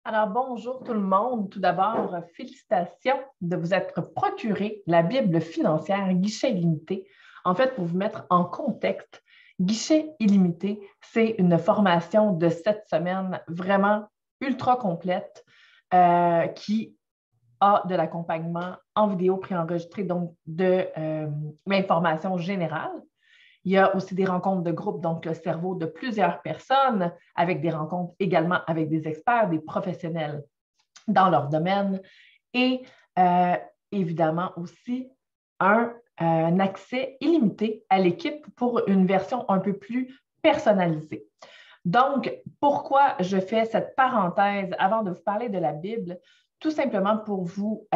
Alors, bonjour tout le monde. Tout d'abord, félicitations de vous être procuré la Bible financière Guichet illimité. En fait, pour vous mettre en contexte, Guichet illimité, c'est une formation de 7 semaines vraiment ultra complète qui a de l'accompagnement en vidéo préenregistré, donc de l'information générale. Il y a aussi des rencontres de groupe, donc le cerveau de plusieurs personnes, avec des rencontres également avec des experts, des professionnels dans leur domaine et euh, évidemment aussi un accès illimité à l'équipe pour une version un peu plus personnalisée. Donc, pourquoi je fais cette parenthèse avant de vous parler de la Bible? Tout simplement pour vous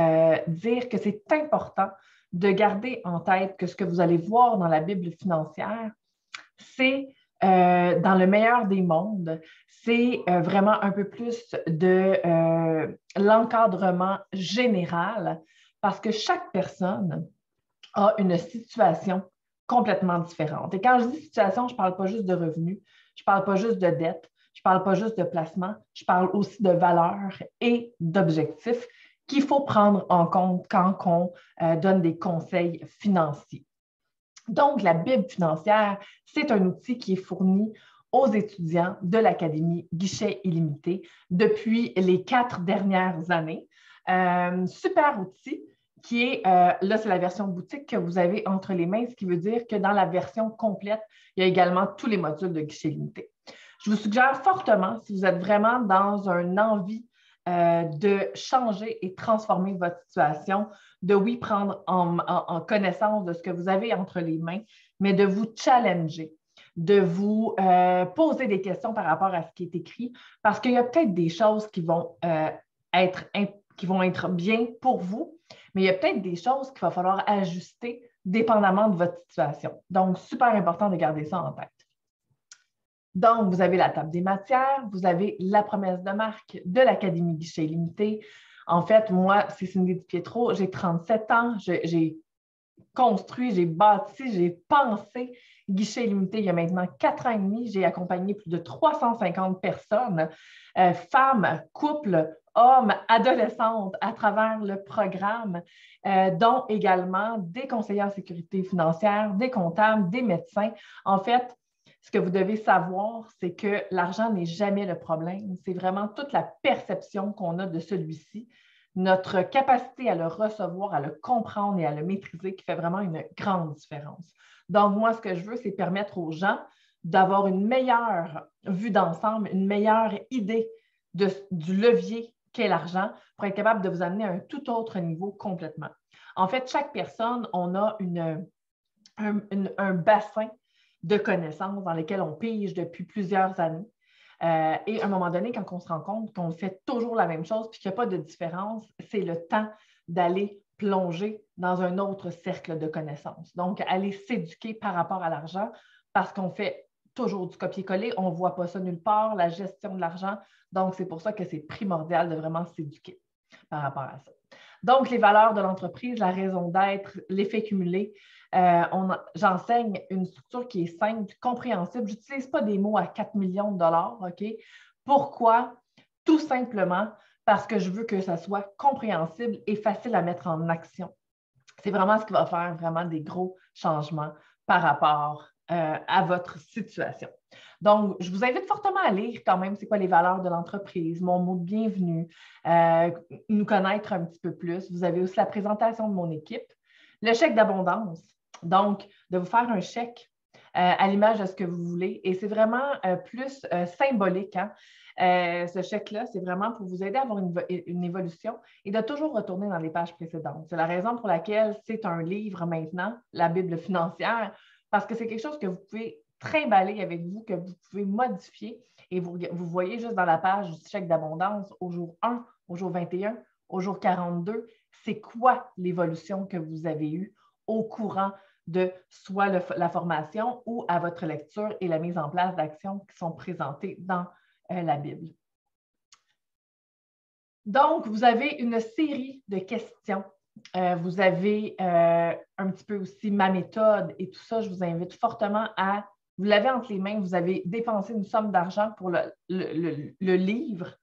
dire que c'est important de garder en tête que ce que vous allez voir dans la Bible financière, c'est dans le meilleur des mondes, c'est vraiment un peu plus de l'encadrement général parce que chaque personne a une situation complètement différente. Et quand je dis situation, je ne parle pas juste de revenus, je ne parle pas juste de dette, je ne parle pas juste de placement, je parle aussi de valeurs et d'objectifs qu'il faut prendre en compte quand on donne des conseils financiers. Donc, la Bible financière, c'est un outil qui est fourni aux étudiants de l'Académie Guichet illimité depuis les 4 dernières années. Super outil qui est, là, c'est la version boutique que vous avez entre les mains, ce qui veut dire que dans la version complète, il y a également tous les modules de Guichet illimité. Je vous suggère fortement, si vous êtes vraiment dans une envie de changer et transformer votre situation, de oui, prendre en connaissance de ce que vous avez entre les mains, mais de vous challenger, de vous poser des questions par rapport à ce qui est écrit, parce qu'il y a peut-être des choses qui vont être bien pour vous, mais il y a peut-être des choses qu'il va falloir ajuster dépendamment de votre situation. Donc, super important de garder ça en tête. Donc, vous avez la table des matières, vous avez la promesse de marque de l'Académie Guichet illimité. En fait, moi, c'est Cindy Pietro, j'ai 37 ans, j'ai construit, j'ai bâti, j'ai pensé Guichet illimité il y a maintenant 4 ans et demi. J'ai accompagné plus de 350 personnes, femmes, couples, hommes, adolescentes à travers le programme, dont également des conseillers en sécurité financière, des comptables, des médecins. En fait, ce que vous devez savoir, c'est que l'argent n'est jamais le problème. C'est vraiment toute la perception qu'on a de celui-ci, notre capacité à le recevoir, à le comprendre et à le maîtriser qui fait vraiment une grande différence. Donc, moi, ce que je veux, c'est permettre aux gens d'avoir une meilleure vue d'ensemble, une meilleure idée du levier qu'est l'argent pour être capable de vous amener à un tout autre niveau complètement. En fait, chaque personne, on a un bassin de connaissances dans lesquelles on pige depuis plusieurs années. Et à un moment donné, quand on se rend compte qu'on fait toujours la même chose et qu'il n'y a pas de différence, c'est le temps d'aller plonger dans un autre cercle de connaissances. Donc, aller s'éduquer par rapport à l'argent parce qu'on fait toujours du copier-coller, on ne voit pas ça nulle part, la gestion de l'argent. Donc, c'est pour ça que c'est primordial de vraiment s'éduquer par rapport à ça. Donc, les valeurs de l'entreprise, la raison d'être, l'effet cumulé. J'enseigne une structure qui est simple, compréhensible. Je n'utilise pas des mots à 4 millions de dollars, OK? Pourquoi? Tout simplement parce que je veux que ça soit compréhensible et facile à mettre en action. C'est vraiment ce qui va faire vraiment des gros changements par rapport à votre situation. Donc, je vous invite fortement à lire quand même c'est quoi les valeurs de l'entreprise, mon mot de bienvenue, nous connaître un petit peu plus. Vous avez aussi la présentation de mon équipe, le chèque d'abondance. Donc, de vous faire un chèque à l'image de ce que vous voulez. Et c'est vraiment plus symbolique. Hein? Ce chèque-là, c'est vraiment pour vous aider à avoir une évolution et de toujours retourner dans les pages précédentes. C'est la raison pour laquelle c'est un livre maintenant, la Bible financière, parce que c'est quelque chose que vous pouvez trimballer avec vous, que vous pouvez modifier et vous voyez juste dans la page du chèque d'abondance au jour 1, au jour 21, au jour 42, c'est quoi l'évolution que vous avez eue au courant de soit la formation ou à votre lecture et la mise en place d'actions qui sont présentées dans la Bible. Donc, vous avez une série de questions. Vous avez un petit peu aussi ma méthode et tout ça. Je vous invite fortement à, vous l'avez entre les mains, vous avez dépensé une somme d'argent pour le livre,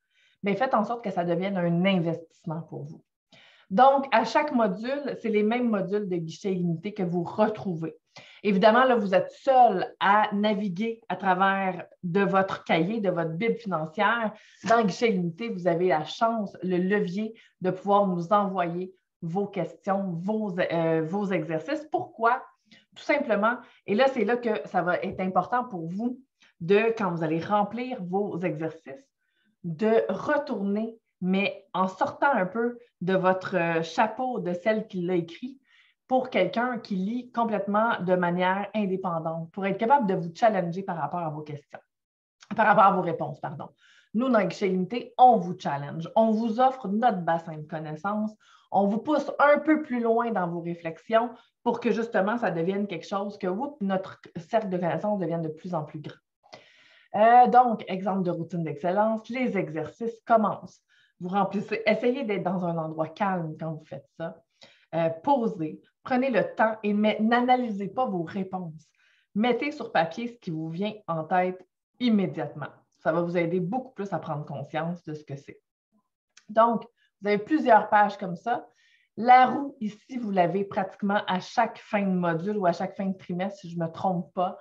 bien, faites en sorte que ça devienne un investissement pour vous. Donc, à chaque module, c'est les mêmes modules de guichet illimité que vous retrouvez. Évidemment, là, vous êtes seul à naviguer à travers de votre cahier, de votre Bible financière. Dans guichet illimité, vous avez la chance, le levier de pouvoir nous envoyer vos questions, vos exercices. Pourquoi? Tout simplement, et là, c'est là que ça va être important pour vous quand vous allez remplir vos exercices, de retourner, mais en sortant un peu de votre chapeau de celle qui l'a écrit, pour quelqu'un qui lit complètement de manière indépendante, pour être capable de vous challenger par rapport à vos questions, par rapport à vos réponses, pardon. Nous, dans Guichet illimité, on vous challenge, on vous offre notre bassin de connaissances, on vous pousse un peu plus loin dans vos réflexions pour que justement, ça devienne quelque chose que notre cercle de connaissances devienne de plus en plus grand. Donc, exemple de routine d'excellence, les exercices commencent. Vous remplissez, essayez d'être dans un endroit calme quand vous faites ça. Posez, prenez le temps et n'analysez pas vos réponses. Mettez sur papier ce qui vous vient en tête immédiatement. Ça va vous aider beaucoup plus à prendre conscience de ce que c'est. Donc, vous avez plusieurs pages comme ça. La roue, ici, vous l'avez pratiquement à chaque fin de module ou à chaque fin de trimestre, si je ne me trompe pas.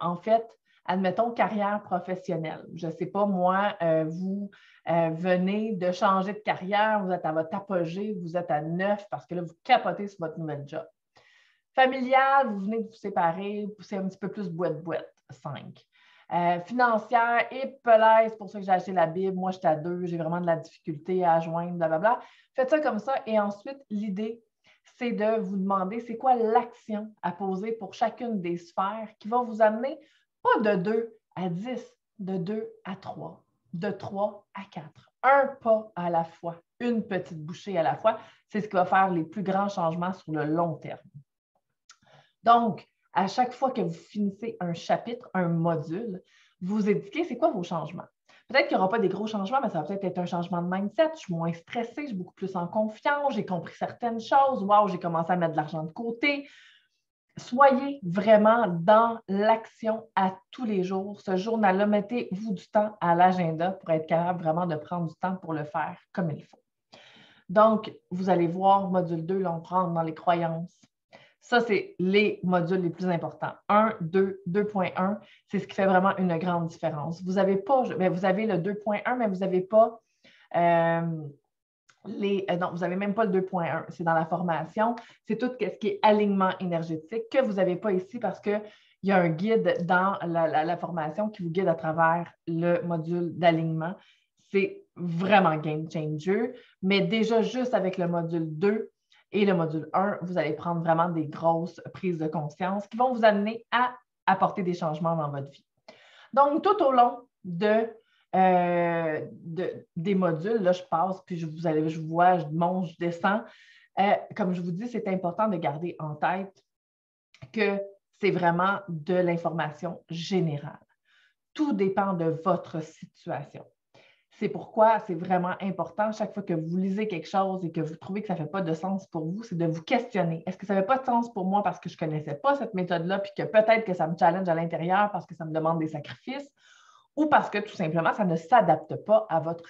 En fait, admettons carrière professionnelle. Je ne sais pas, moi, vous venez de changer de carrière, vous êtes à votre apogée, vous êtes à 9 parce que là, vous capotez sur votre nouvel job. Familial, vous venez de vous séparer, c'est un petit peu plus boîte-boîte, 5. Financière, et c'est pour ça que j'ai acheté la Bible. Moi, j'étais à 2, j'ai vraiment de la difficulté à joindre, blablabla. Faites ça comme ça. Et ensuite, l'idée, c'est de vous demander c'est quoi l'action à poser pour chacune des sphères qui va vous amener pas de 2 à 10, de 2 à 3, de 3 à 4. Un pas à la fois, une petite bouchée à la fois. C'est ce qui va faire les plus grands changements sur le long terme. Donc, à chaque fois que vous finissez un chapitre, un module, vous indiquez c'est quoi vos changements. Peut-être qu'il n'y aura pas des gros changements, mais ça va peut-être être un changement de mindset. Je suis moins stressée, je suis beaucoup plus en confiance, j'ai compris certaines choses. Wow, j'ai commencé à mettre de l'argent de côté. Soyez vraiment dans l'action à tous les jours. Ce journal-là, mettez-vous du temps à l'agenda pour être capable vraiment de prendre du temps pour le faire comme il faut. Donc, vous allez voir, module 2, là, on rentre dans les croyances. Ça, c'est les modules les plus importants. 1, 2, 2.1, c'est ce qui fait vraiment une grande différence. Vous avez le 2.1, mais vous n'avez pas non, vous n'avez même pas le 2.1. C'est dans la formation. C'est tout ce qui est alignement énergétique que vous n'avez pas ici parce qu'il y a un guide dans la formation qui vous guide à travers le module d'alignement. C'est vraiment game changer. Mais déjà, juste avec le module 2, et le module 1, vous allez prendre vraiment des grosses prises de conscience qui vont vous amener à apporter des changements dans votre vie. Donc, tout au long des modules, là, je passe, puis je vois, je monte, je descends. Comme je vous dis, c'est important de garder en tête que c'est vraiment de l'information générale. Tout dépend de votre situation. C'est pourquoi c'est vraiment important, chaque fois que vous lisez quelque chose et que vous trouvez que ça ne fait pas de sens pour vous, c'est de vous questionner. Est-ce que ça ne fait pas de sens pour moi parce que je ne connaissais pas cette méthode-là, puis que peut-être que ça me challenge à l'intérieur parce que ça me demande des sacrifices, ou parce que tout simplement, ça ne s'adapte pas à votre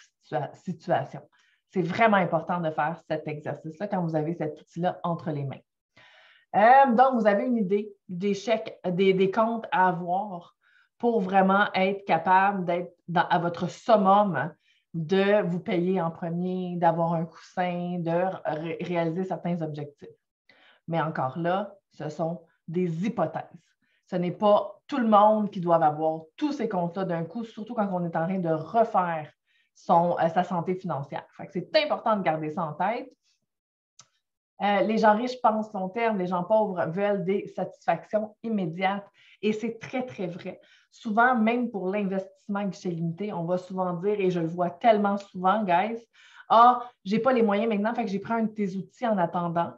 situation. C'est vraiment important de faire cet exercice-là quand vous avez cet outil-là entre les mains. Donc, vous avez une idée des chèques, des comptes à avoir pour vraiment être capable d'être à votre summum, de vous payer en premier, d'avoir un coussin, de réaliser certains objectifs. Mais encore là, ce sont des hypothèses. Ce n'est pas tout le monde qui doit avoir tous ces comptes-là d'un coup, surtout quand on est en train de refaire sa santé financière. C'est important de garder ça en tête. Les gens riches pensent long terme, les gens pauvres veulent des satisfactions immédiates. Et c'est très, très vrai. Souvent, même pour l'investissement guichet limité, on va souvent dire, et je le vois tellement souvent, guys, « Ah, je n'ai pas les moyens maintenant, fait que j'ai pris un de tes outils en attendant.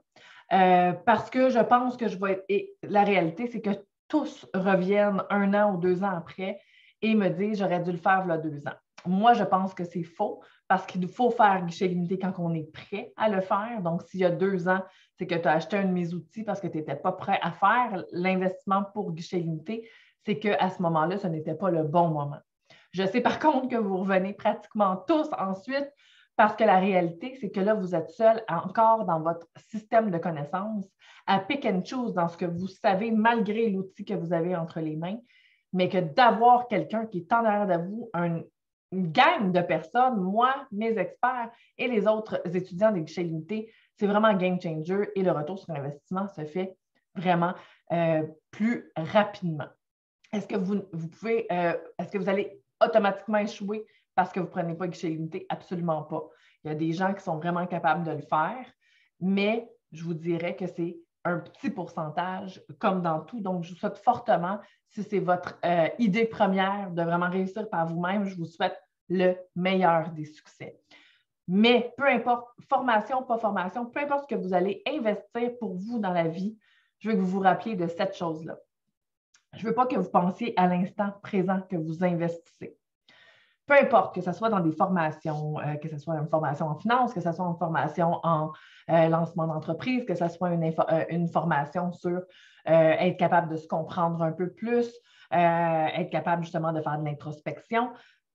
Parce que je pense que je vais être… » Et la réalité, c'est que tous reviennent 1 an ou 2 ans après et me disent « J'aurais dû le faire il y a 2 ans. » Moi, je pense que c'est faux parce qu'il faut faire guichet limité quand on est prêt à le faire. Donc, s'il y a 2 ans, c'est que tu as acheté un de mes outils parce que tu n'étais pas prêt à faire l'investissement pour guichet limité, c'est qu'à ce moment-là, ce n'était pas le bon moment. Je sais par contre que vous revenez pratiquement tous ensuite parce que la réalité, c'est que là, vous êtes seul encore dans votre système de connaissances à pick and choose dans ce que vous savez malgré l'outil que vous avez entre les mains, mais que d'avoir quelqu'un qui est en arrière de vous, une gang de personnes, moi, mes experts et les autres étudiants des guichets limités, c'est vraiment un game changer et le retour sur investissement se fait vraiment plus rapidement. Est-ce que est-ce que vous allez automatiquement échouer parce que vous ne prenez pas guichet limité? Absolument pas. Il y a des gens qui sont vraiment capables de le faire, mais je vous dirais que c'est un petit pourcentage, comme dans tout. Donc, je vous souhaite fortement, si c'est votre idée première de vraiment réussir par vous-même, je vous souhaite le meilleur des succès. Mais peu importe, formation, pas formation, peu importe ce que vous allez investir pour vous dans la vie, je veux que vous vous rappeliez de cette chose-là. Je ne veux pas que vous pensiez à l'instant présent que vous investissez. Peu importe, que ce soit dans des formations, que ce soit une formation en finance, que ce soit une formation en lancement d'entreprise, que ce soit une formation sur être capable de se comprendre un peu plus, être capable justement de faire de l'introspection.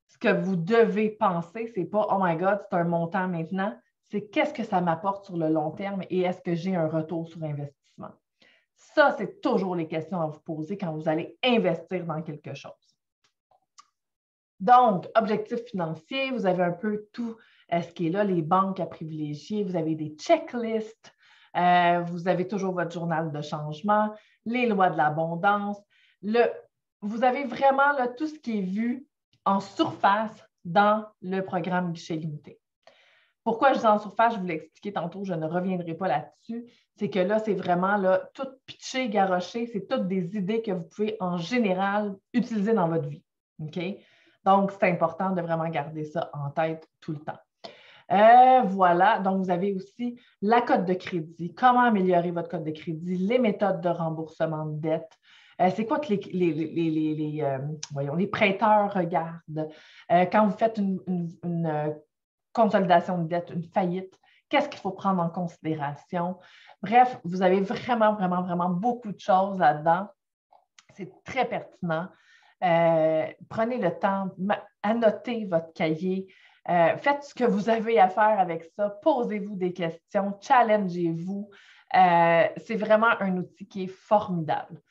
Ce que vous devez penser, ce n'est pas « Oh my God, c'est un montant maintenant », c'est qu'est-ce que ça m'apporte sur le long terme et est-ce que j'ai un retour sur investissement. Ça, c'est toujours les questions à vous poser quand vous allez investir dans quelque chose. Donc, objectif financier, vous avez un peu tout ce qui est là, les banques à privilégier, vous avez des checklists, vous avez toujours votre journal de changement, les lois de l'abondance. Vous avez vraiment là, tout ce qui est vu en surface dans le programme guichet limité. Pourquoi je dis en surface, je vous l'ai expliqué tantôt, je ne reviendrai pas là-dessus. C'est que là, c'est vraiment là, tout pitché, garoché, c'est toutes des idées que vous pouvez en général utiliser dans votre vie. OK? Donc, c'est important de vraiment garder ça en tête tout le temps. Voilà, donc vous avez aussi la cote de crédit, comment améliorer votre cote de crédit, les méthodes de remboursement de dette. C'est quoi que les prêteurs regardent? Quand vous faites une consolidation de dette, une faillite, qu'est-ce qu'il faut prendre en considération? Bref, vous avez vraiment, vraiment, vraiment beaucoup de choses là-dedans. C'est très pertinent. Prenez le temps, annotez votre cahier, faites ce que vous avez à faire avec ça, posez-vous des questions, challengez-vous. C'est vraiment un outil qui est formidable.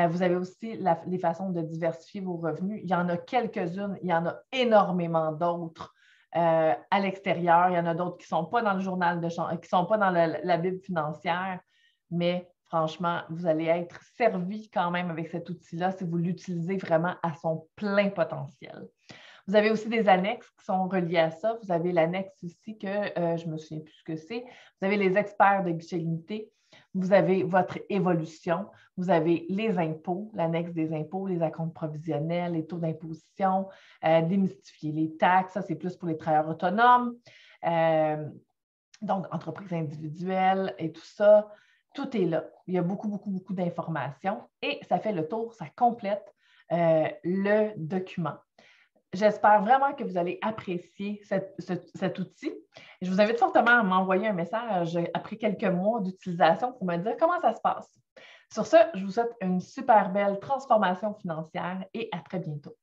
Vous avez aussi les façons de diversifier vos revenus. Il y en a quelques-unes, il y en a énormément d'autres à l'extérieur. Il y en a d'autres qui ne sont pas dans le journal de qui ne sont pas dans la Bible financière, mais franchement, vous allez être servi quand même avec cet outil-là si vous l'utilisez vraiment à son plein potentiel. Vous avez aussi des annexes qui sont reliées à ça. Vous avez l'annexe ici que je ne me souviens plus ce que c'est. Vous avez les experts de guichet limité. Vous avez votre évolution. Vous avez les impôts, l'annexe des impôts, les acomptes provisionnels, les taux d'imposition, démystifier les taxes. Ça, c'est plus pour les travailleurs autonomes. Donc, entreprises individuelles et tout ça. Tout est là. Il y a beaucoup, beaucoup, beaucoup d'informations et ça fait le tour, ça complète le document. J'espère vraiment que vous allez apprécier cet outil. Je vous invite fortement à m'envoyer un message après quelques mois d'utilisation pour me dire comment ça se passe. Sur ce, je vous souhaite une super belle transformation financière et à très bientôt.